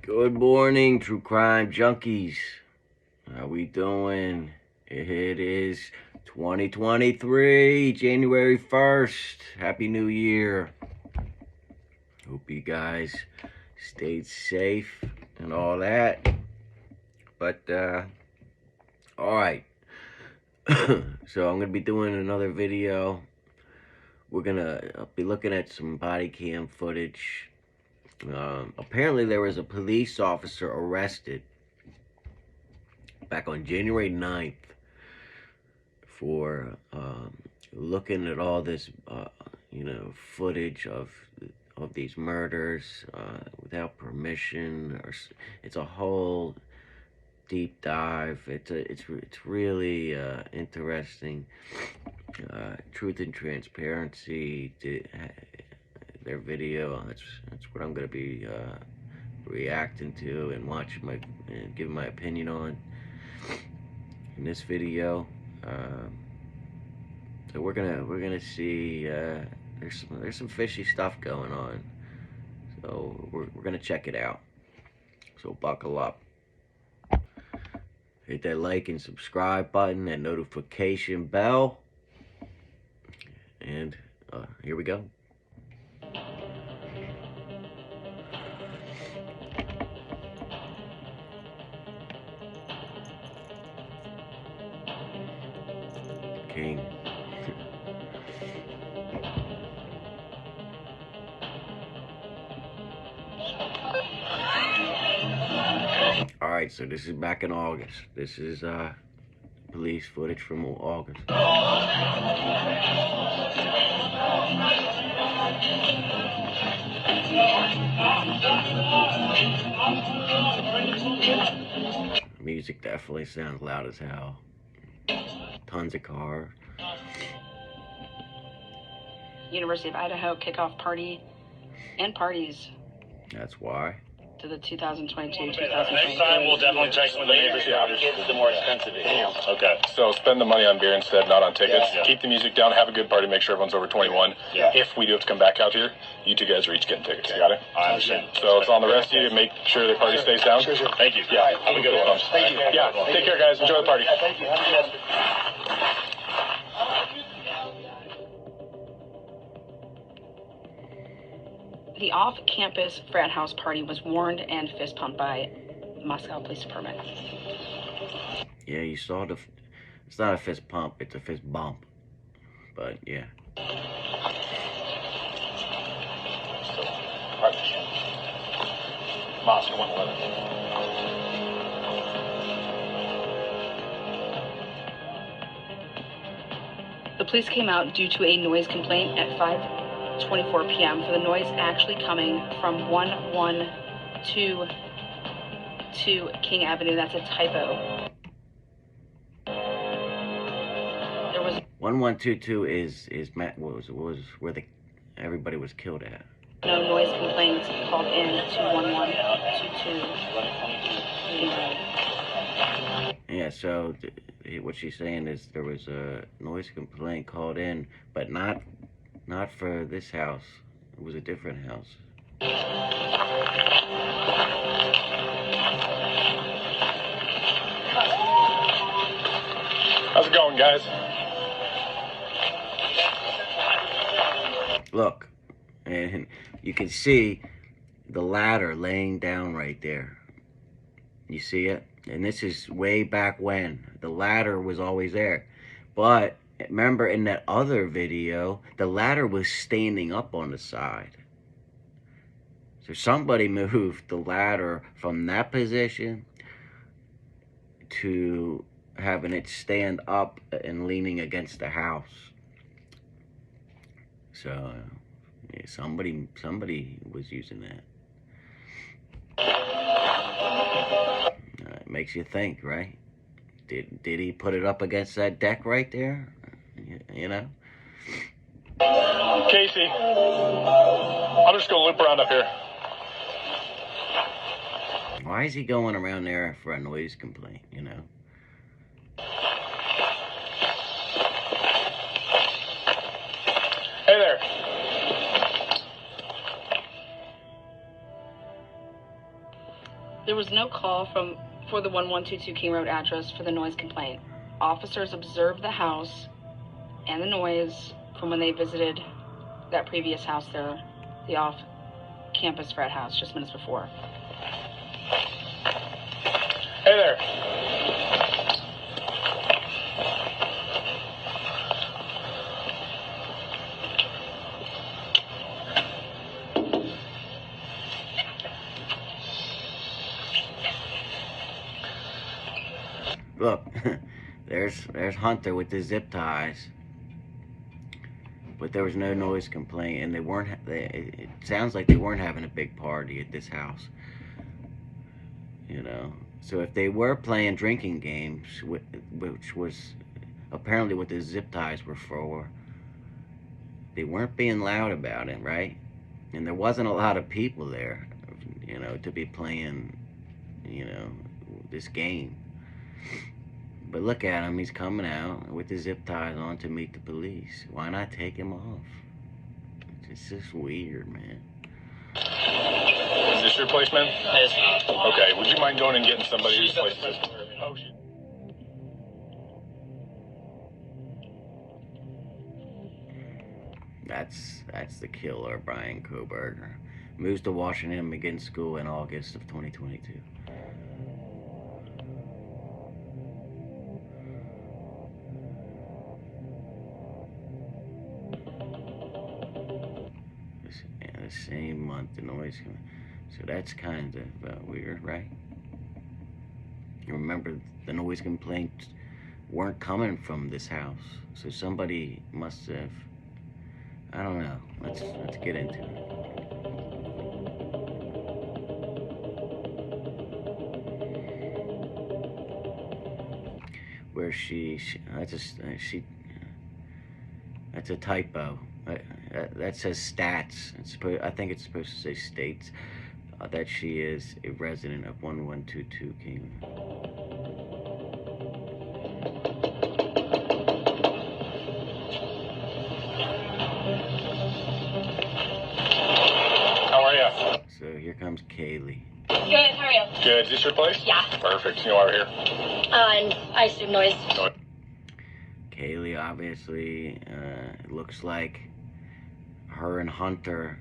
Good morning, true crime junkies. How we doing? It is 2023, January 1st. Happy New Year. Hope you guys stayed safe and all that. But, alright. So I'm going to be doing another video. We're going to be looking at some body cam footage. Apparently there was a police officer arrested back on January 9th for looking at all this, footage of these murders without permission. It's a whole deep dive. It's really interesting. Truth and Transparency did their video. That's what I'm gonna be reacting to and and giving my opinion on in this video. So we're gonna see there's some fishy stuff going on. So we're gonna check it out. So buckle up. Hit that like and subscribe button and notification bell. And here we go. King. Alright, so this is back in August. This is police footage from August. Music definitely sounds loud as hell. Tons of cars. University of Idaho kickoff party and parties. That's why. To the 2022-2023. Next time we'll definitely check with the neighbors. Kids, the more expensive it is. Okay, so spend the money on beer instead, not on tickets. Yeah. Keep the music down, have a good party, make sure everyone's over 21. Yeah. If we do have to come back out here, you two guys are each getting tickets. You got it? I understand. So it's on the rest of you. Make sure the party stays down. Sure. Thank you. Yeah, Have a good one. Thank you. Yeah, take care, guys. Enjoy the party. Thank you. Have a good one. The off-campus frat house party was warned and fist pumped by Moscow Police Department. Yeah, you saw it's not a fist pump, it's a fist bump. But yeah. Moscow 111. The police came out due to a noise complaint at 5:24 p.m. for the noise actually coming from 1122 King Avenue. That's a typo. There was 1122 is was where everybody was killed at. no noise complaints called in to 1122. Yeah, so what she's saying is there was a noise complaint called in, but not for this house. It was a different house. How's it going, guys? Look, and you can see the ladder laying down right there. You see it? And this is way back when. The ladder was always there. But remember in that other video, the ladder was standing up on the side. So somebody moved the ladder from that position to having it stand up and leaning against the house. So yeah, somebody was using that. It makes you think, right? Did he put it up against that deck right there? You know? Casey, I'm just gonna loop around up here. Why is he going around there for a noise complaint, you know? Hey there. There was no call for the 1122 King Road address for the noise complaint. Officers observed the house and the noise from when they visited that previous house there, the off-campus frat house, just minutes before. Hey there. Look, there's Hunter with the zip ties, but there was no noise complaint, and it sounds like they weren't having a big party at this house. You know, so if they were playing drinking games, which was apparently what the zip ties were for, they weren't being loud about it, right? And there wasn't a lot of people there, you know, to be playing, you know, this game. But look at him, he's coming out with the zip ties on to meet the police. Why not take him off? It's just weird, man. Is this your place, man? It's not. Okay, would you mind going and getting somebody whose place this is? Oh, shit. That's the killer, Bryan Kohberger. Moves to Washington, begins school in August of 2022. The same month the noise came. So that's kind of weird, right? You remember the noise complaints weren't coming from this house, so somebody must have. I don't know. Let's get into it. Where that's a typo. That says stats. I think it's supposed to say states. That she is a resident of 1122 King. How are ya? So here comes Kaylee. Good, how are you? Good. Is this your place? Yeah. Perfect. You know why we're here? And I assume noise. Kaylee, obviously, it looks like her and Hunter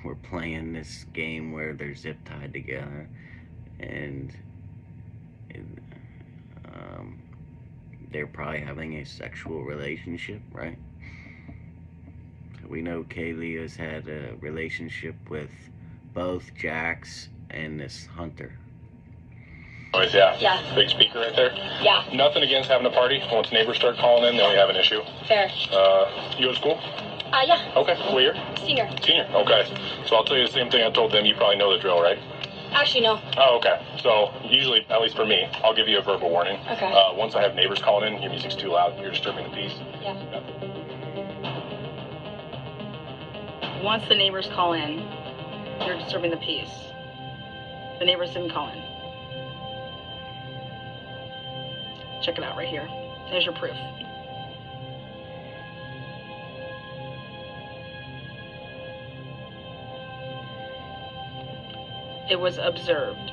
were playing this game where they're zip tied together, and they're probably having a sexual relationship, right? So we know Kaylee has had a relationship with both Jax and this Hunter. Noise, yeah. Yeah. Big speaker right there. Yeah, Nothing against having a party. Once neighbors start calling in, then we have an issue. fair. You go to school? Yeah, Okay. What year? senior. Senior. Okay. So I'll tell you the same thing I told them. You probably know the drill, right? Actually, no. Oh, okay. So usually, at least for me, I'll give you a verbal warning. Okay. Once I have neighbors calling in, your music's too loud, you're disturbing the peace. Yeah. Once the neighbors call in, you're disturbing the peace. The neighbors didn't call in. Check it out right here. There's your proof. It was observed.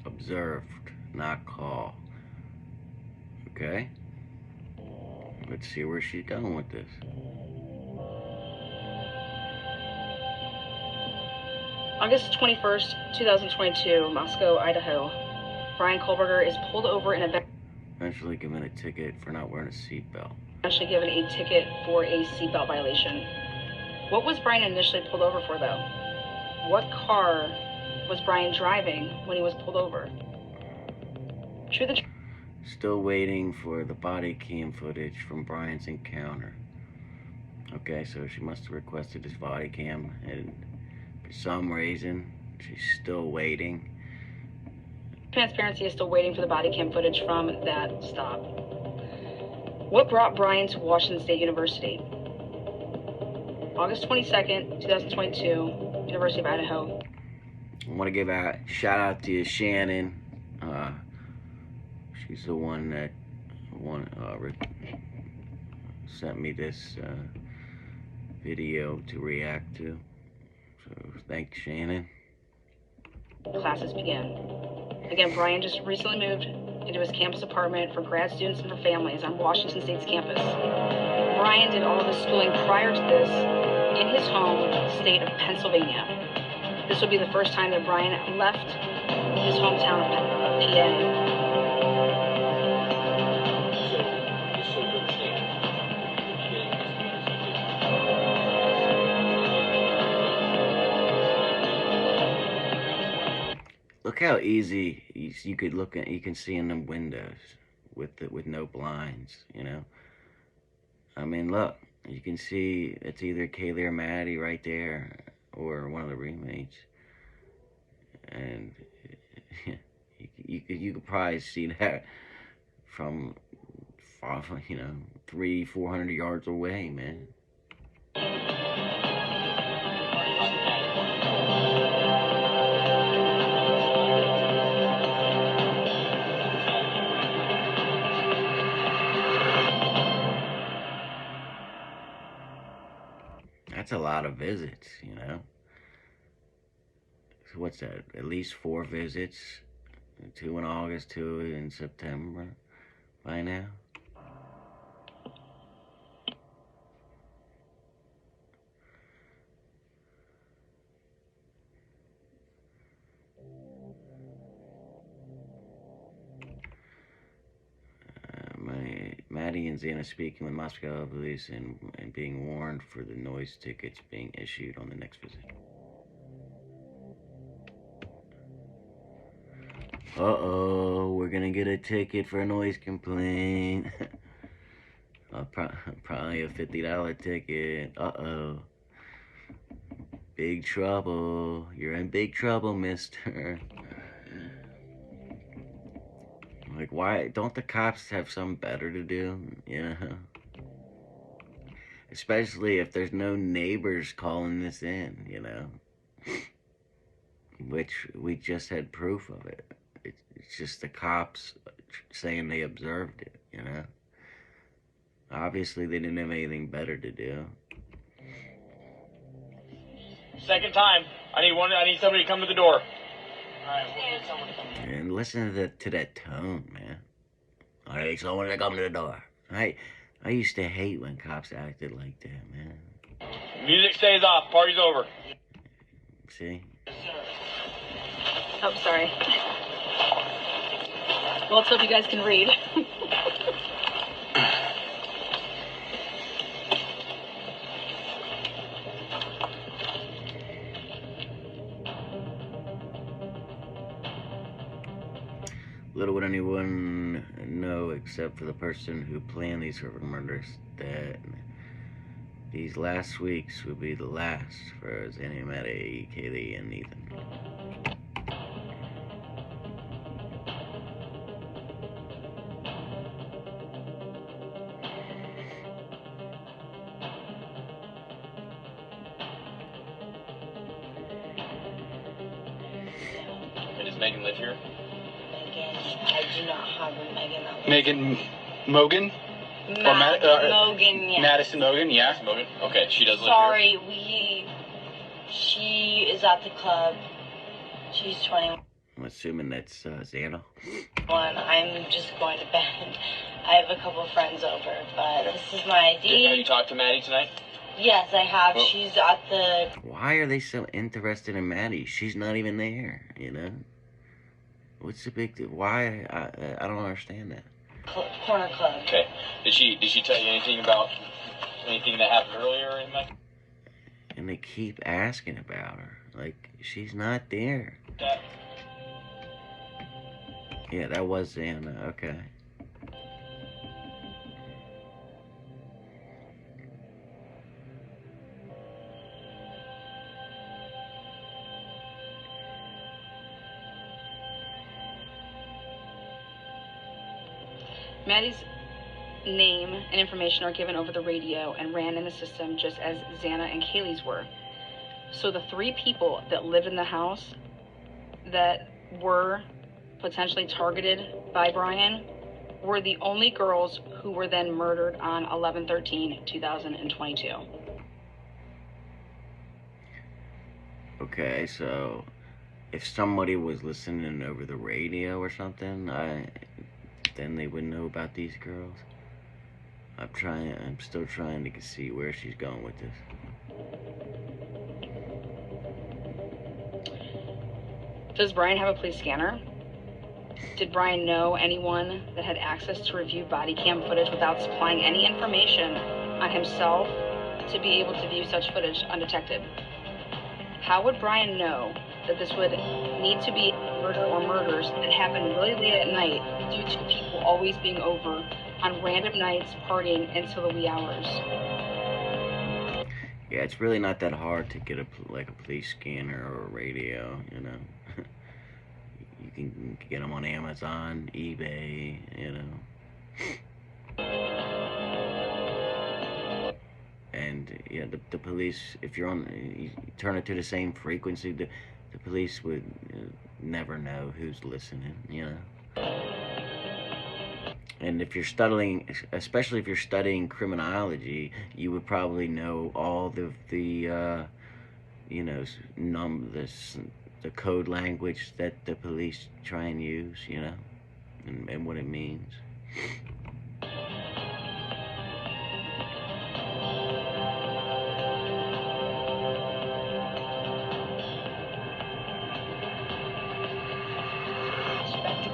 Observed, not call. Okay? Let's see where she's going with this. August 21st, 2022, Moscow, Idaho. Bryan Kohberger is pulled over and Eventually given a ticket for not wearing a seatbelt. eventually given a ticket for a seatbelt violation. What was Bryan initially pulled over for, though? What car was Bryan driving when he was pulled over? Still waiting for the body cam footage from Bryan's encounter. Okay, so she must have requested his body cam, and for some reason, she's still waiting. Transparency is still waiting for the body cam footage from that stop. What brought Bryan to Washington State University? August 22nd, 2022, University of Idaho. I want to give a shout out to Shannon. She's the one that sent me this video to react to. So thanks, Shannon. classes begin. Again, Bryan just recently moved into his campus apartment for grad students and for families on Washington State's campus. Bryan did all of his schooling prior to this in his home state of Pennsylvania. This would be the first time that Bryan left his hometown of PA. Look how easy you could look at. You can see in the windows with no blinds. You know. I mean, look. You can see it's either Kaylee or Maddie right there, or one of the roommates. And you could probably see that from 300-400 yards away, man. That's a lot of visits, you know. So what's that? At least 4 visits. 2 in August, 2 in September by now. Maddie and Xana speaking with Moscow police and being warned for the noise tickets being issued on the next visit. Uh-oh, we're gonna get a ticket for a noise complaint. Probably a $50 ticket. Uh-oh. Big trouble. You're in big trouble, mister. Like, why don't the cops have something better to do, you know? Especially if there's no neighbors calling this in, you know? Which we just had proof of it. It's just the cops saying they observed it, you know? Obviously, they didn't have anything better to do. Second time. I need somebody to come to the door. Alright, we'll get someone to come. And listen to that tone, man. I need someone to come to the door. I used to hate when cops acted like that, man. Music stays off. Party's over. See? Oh, sorry. Well, let's hope you guys can read. Little would anyone know, except for the person who planned these horrific murders, that these last weeks would be the last for Xana, Maddie, Kaylee, and Ethan. And does Megan live here? I do not have a Megan. Megan Mogan? Mogan, yeah. Madison Mogan, yeah. Mogan? Okay, she does live Sorry, she is at the club. She's 21. I'm assuming that's Xana. I'm just going to bed. I have a couple friends over, but this is my ID. Have you talked to Maddie tonight? Yes, I have. Well, she's at the Why are they so interested in Maddie? She's not even there, you know? What's the big deal? Why? I don't understand that. corner club. Okay. Did she tell you anything about anything that happened earlier in that? And they keep asking about her. Like, she's not there. Yeah, that was Xana. Okay. Maddie's name and information are given over the radio and ran in the system just as Xana and Kaylee's were. So the 3 people that lived in the house that were potentially targeted by Bryan were the only girls who were then murdered on 11/13/2022. Okay, so if somebody was listening over the radio or something, then they would know about these girls. I'm still trying to see where she's going with this. Does Bryan have a police scanner? Did Bryan know anyone that had access to review body cam footage without supplying any information on himself to be able to view such footage undetected? How would Bryan know that this would need to be murder or murders that happen really late at night due to people always being over on random nights partying until the wee hours? Yeah, it's really not that hard to get a police scanner or a radio, you know. You can get them on Amazon, eBay, you know. And yeah, the police, if you're on, you turn it to the same frequency, the police would never know who's listening, you know. And if you're studying, especially if you're studying criminology, you would probably know all the you know, the code language that the police try and use, you know, and what it means.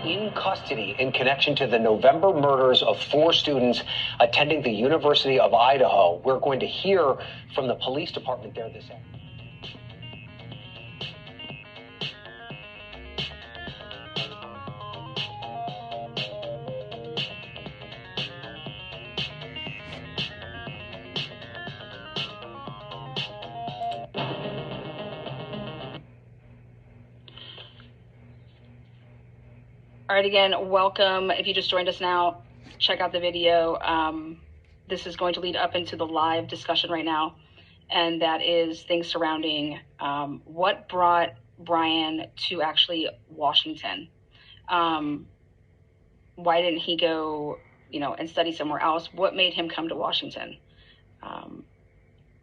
In custody in connection to the November murders of 4 students attending the University of Idaho. We're going to hear from the police department there this afternoon. All right, again, welcome. If you just joined us now, check out the video. This is going to lead up into the live discussion right now, and that is things surrounding what brought Bryan to actually Washington. Why didn't he go, you know, and study somewhere else? What made him come to Washington?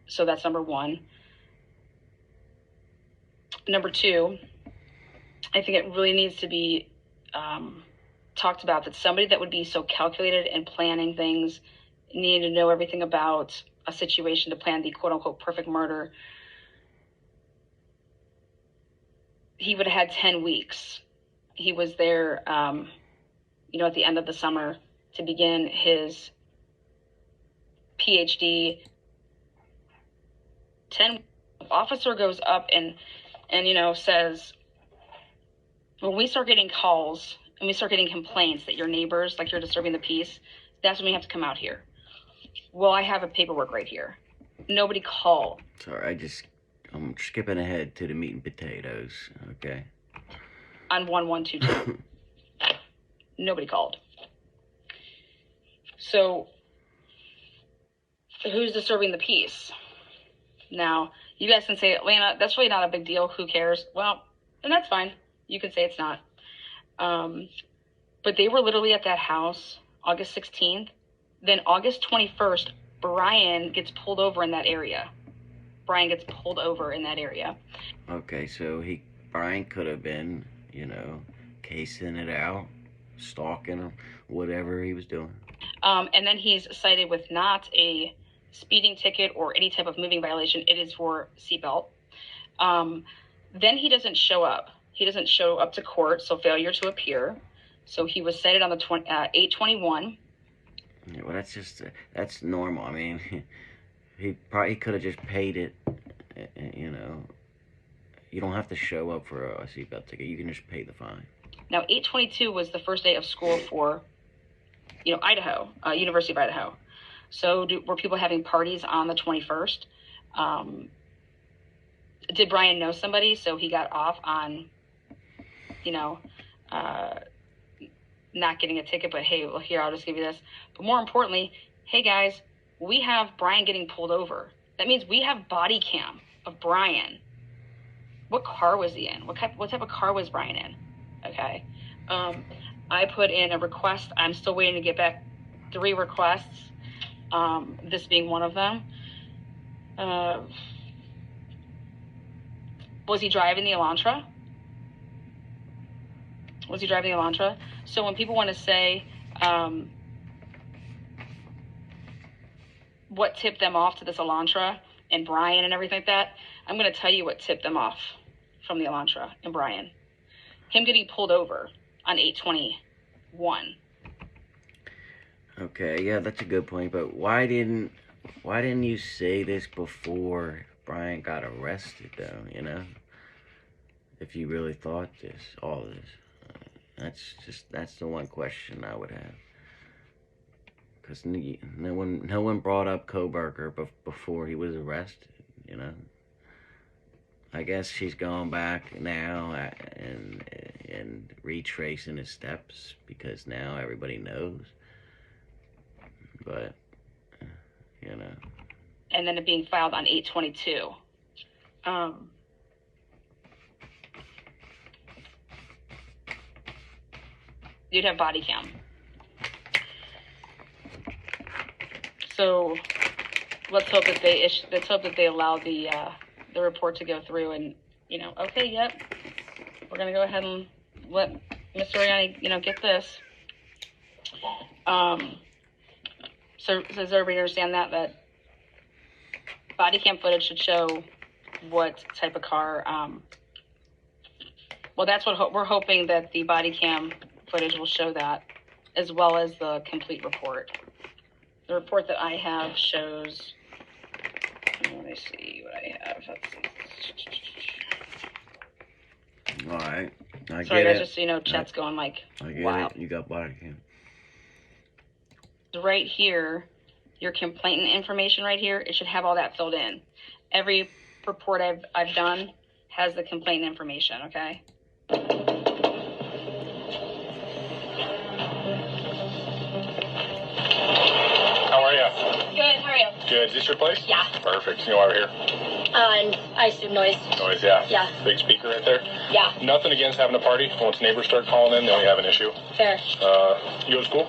So that's number one. Number two, I think it really needs to be talked about that somebody that would be so calculated in planning things, needing to know everything about a situation to plan the quote-unquote perfect murder, he would have had 10 weeks. He was there, you know, at the end of the summer to begin his PhD. 10 officer goes up and you know, says, when we start getting calls and we start getting complaints that your neighbors, like, you're disturbing the peace, that's when we have to come out here. Well, I have a paperwork right here. Nobody called. Sorry, I'm skipping ahead to the meat and potatoes, okay? On 1122. Nobody called. So, who's disturbing the peace? Now, you guys can say, Atlanta, that's really not a big deal. Who cares? Well, and that's fine. You can say it's not. But they were literally at that house August 16th. Then August 21st, Bryan gets pulled over in that area. Okay, so Bryan could have been, you know, casing it out, stalking him, whatever he was doing. And then he's cited with not a speeding ticket or any type of moving violation. It is for seatbelt. Then he doesn't show up. He doesn't show up to court, so failure to appear. So he was cited on the 8/21. Yeah, well, that's normal. I mean, he could have just paid it. You know, you don't have to show up for a seatbelt ticket. You can just pay the fine. Now, 8/22 was the first day of school for, you know, Idaho, University of Idaho. So were people having parties on the 21st? Did Bryan know somebody, so he got off on, you know, not getting a ticket, but hey, well, here, I'll just give you this. But more importantly, hey guys, we have Bryan getting pulled over. That means we have body cam of Bryan. What car was he in? What type of car was Bryan in? Okay. I put in a request. I'm still waiting to get back 3 requests, this being one of them. Was he driving the Elantra? Was he driving the Elantra? So when people want to say what tipped them off to this Elantra and Bryan and everything like that, I'm going to tell you what tipped them off from the Elantra and Bryan. Him getting pulled over on 8/21. Okay, yeah, that's a good point. But why didn't you say this before Bryan got arrested, though? You know, if you really thought all this, that's the one question I would have. Because no one brought up Kohberger before he was arrested. You know, I guess she's going back now and retracing his steps because now everybody knows. But you know, and then it being filed on 8/22. You'd have body cam. So let's hope that they allow the report to go through and, you know, okay, yep, we're gonna go ahead and let Mr. Ariani, you know, get this. So does everybody understand that body cam footage should show what type of car? Well, that's what we're hoping, that the body cam footage will show that, as well as the complete report. The report that I have shows, let me see what I have. Let's see. all right. I Sorry, get guys, it. just so you know, chat's going like, I get wow. it. You got body cam. Right here, your complainant information right here, it should have all that filled in. Every report I've done has the complainant information, okay? How are you? Good, how are you? Good. Is this your place? Yeah. Perfect. You know why we're here? And I assume noise. Noise, yeah. Yeah. Big speaker right there. Yeah, Nothing against having a party. Once neighbors start calling in, then we have an issue. fair. You go to school?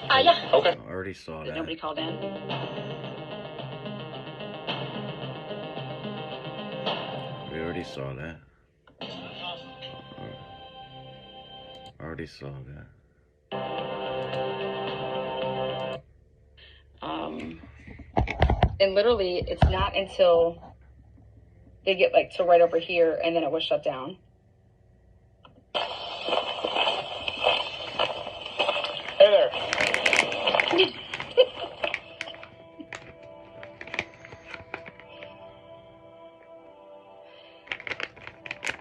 Yeah. Okay. I already saw Did that. nobody called in? We already saw that. I already saw that. And literally, it's not until they get like to right over here, and then it was shut down. Hey there.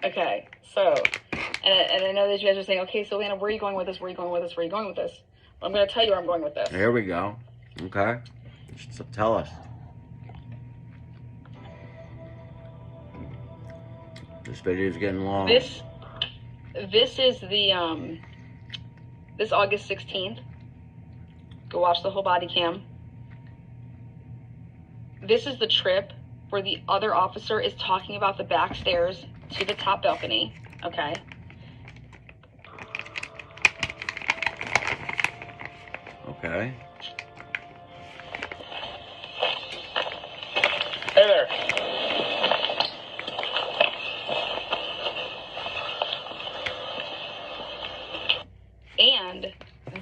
Okay, so, and I know that you guys are saying, okay, so Lana, where are you going with this? Where are you going with this? Where are you going with this? Well, I'm going to tell you where I'm going with this. Here we go. Okay. So tell us. This video's getting long. This is the, this August 16th. Go watch the whole body cam. This is the trip where the other officer is talking about the back stairs to the top balcony, okay? Okay. Hey there. And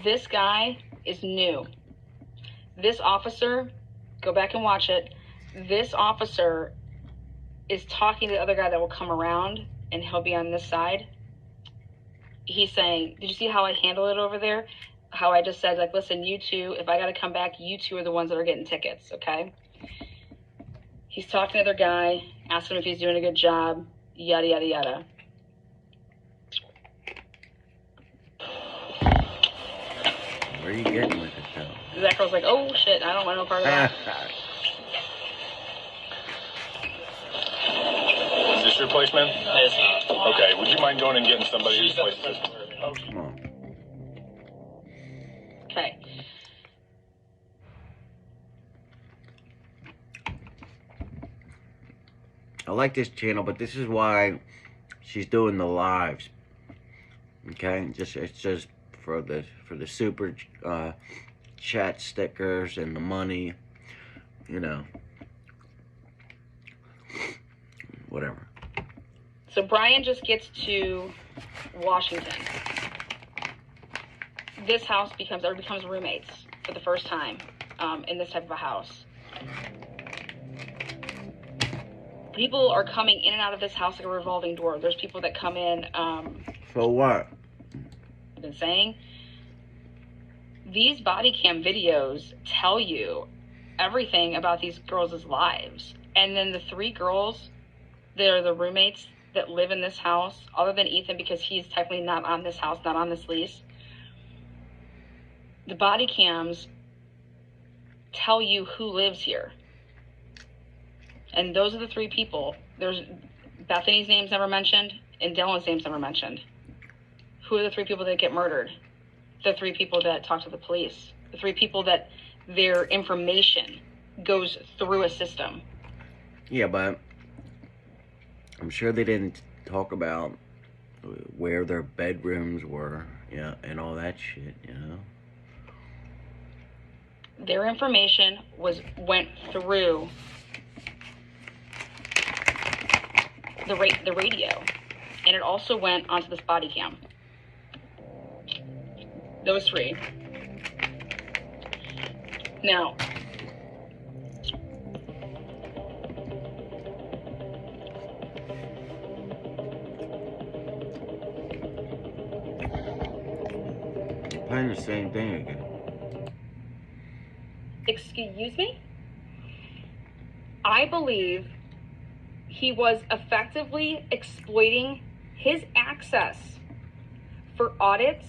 this guy is new. This officer, go back and watch it. This officer is talking to the other guy that will come around, and he'll be on this side. He's saying, did you see how I handle it over there? How I just said, like, listen, you two, if I got to come back, you two are the ones that are getting tickets, okay? He's talking to the other guy, asking him if he's doing a good job, yada, yada, yada. Where are you getting with it, though? That girl's like, oh, shit, I don't want no part of that. Is this your place, man? It's not. Okay. Would you mind going and getting somebody whose place it is? Come on. Okay. I like this channel, but this is why she's doing the lives. Okay, it's just for the super chat stickers and the money, you know, whatever. So Bryan just gets to Washington. this house becomes roommates for the first time in this type of a house. People are coming in and out of this house like a revolving door. There's people that come in. So what? I've been saying, these body cam videos tell you everything about these girls' lives. And then the 3 girls that are the roommates that live in this house, other than Ethan, because he's technically not on this house, not on this lease, the body cams tell you who lives here. And those are the 3 people. There's Bethany's name's never mentioned, and Dylan's name's never mentioned. Who are the 3 people that get murdered? The 3 people that talk to the police. The 3 people that their information goes through a system. Yeah, but I'm sure they didn't talk about where their bedrooms were, yeah, and all that shit, you know. Their information went through the radio, and it also went onto this body cam. Those 3. Now, Playing the same thing again. excuse me? I believe he was effectively exploiting his access for audits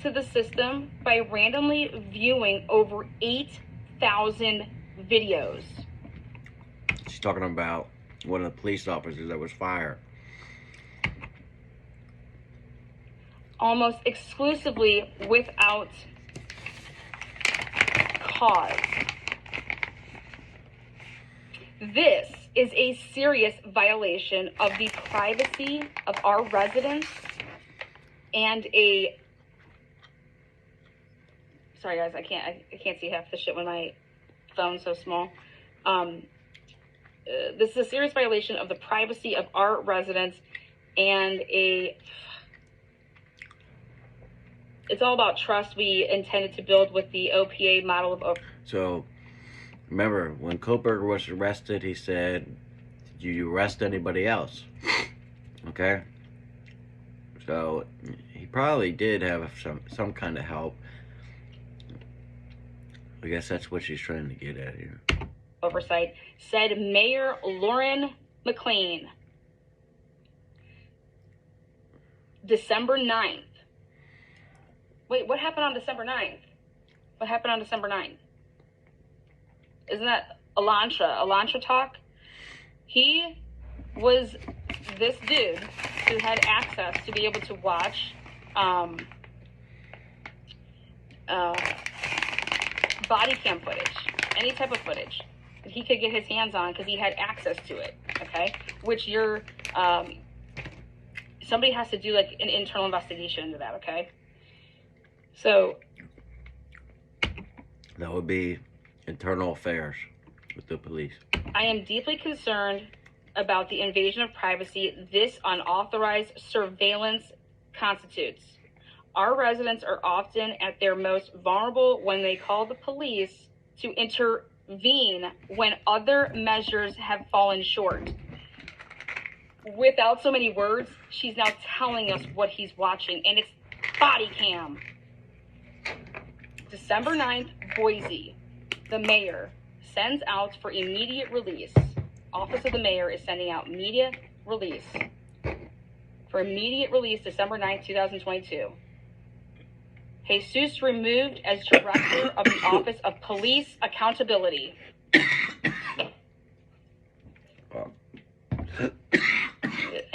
to the system by randomly viewing over 8,000 videos. She's talking about one of the police officers that was fired. Almost exclusively without cause. This is a serious violation of the privacy of our residents and a... Sorry guys, I can't see half the shit when my phone's so small. This is a serious violation of the privacy of our residents and it's all about trust we intended to build with the OPA model of... So, remember, when Kohberger was arrested, he said, did you arrest anybody else? Okay? So, he probably did have some kind of help. I guess that's what she's trying to get at here. Oversight, said Mayor Lauren McLean. December 9th. Wait, what happened on December 9th? What happened on December 9th? Isn't that Elantra talk? He was this dude who had access to be able to watch body cam footage, any type of footage that he could get his hands on because he had access to it, okay? Which somebody has to do like an internal investigation into that, okay? So that would be internal affairs with the police. I am deeply concerned about the invasion of privacy this unauthorized surveillance constitutes. Our residents are often at their most vulnerable when they call the police to intervene when other measures have fallen short. Without so many words, she's now telling us what he's watching, and it's body cam. December 9th, Boise, the mayor sends out for immediate release. Office of the Mayor is sending out media release. For immediate release, December 9th, 2022. Jesus removed as director of the Office of Police Accountability.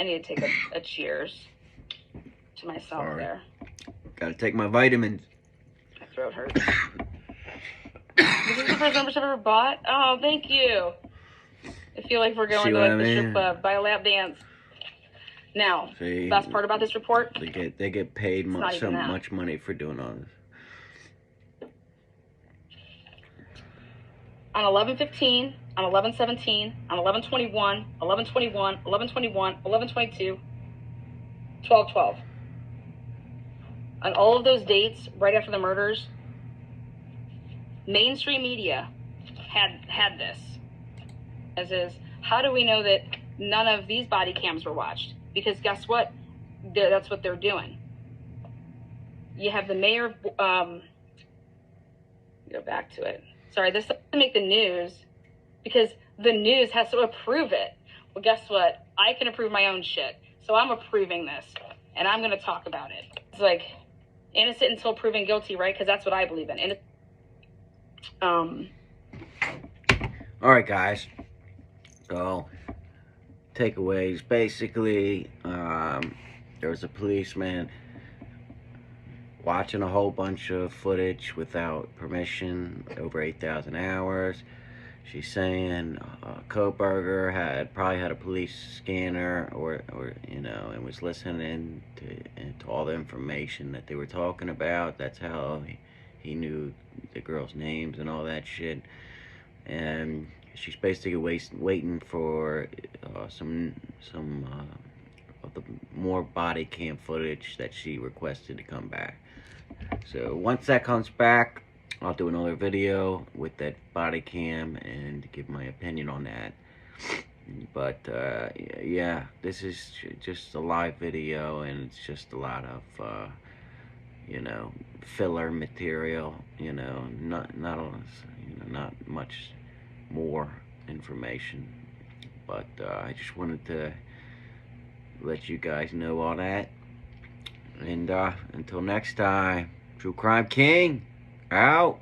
I need to take a cheers to myself. Sorry. There. Gotta take my vitamins. My throat hurts. This is the first membership I've ever bought. Oh, thank you. I feel like we're going to like the strip club, buy a lap dance. Now, the best part about this report, they get paid so much money for doing all this. On 11/15, on 11/17, on 11/21, 11/21, 11/21, 11/22, 12/12. 12 On all of those dates, right after the murders, mainstream media had this. As is, how do we know that none of these body cams were watched? Because guess what? That's what they're doing. You have the mayor of, go back to it. Sorry, this doesn't make the news because the news has to approve it. Well, guess what? I can approve my own shit. So I'm approving this, and I'm going to talk about it. It's like innocent until proven guilty, right? Because that's what I believe in. All right, guys. So, takeaways. Basically, there was a policeman watching a whole bunch of footage without permission, over 8,000 hours. She's saying Kohberger probably had a police scanner, or you know, and was listening to all the information that they were talking about. That's how he knew the girls' names and all that shit. And she's basically waiting for some of the more body cam footage that she requested to come back. So once that comes back, I'll do another video with that body cam and give my opinion on that. But yeah, this is just a live video, and it's just a lot of you know, filler material. You know, not much more information. But I just wanted to let you guys know all that. And until next time, True Crime King out.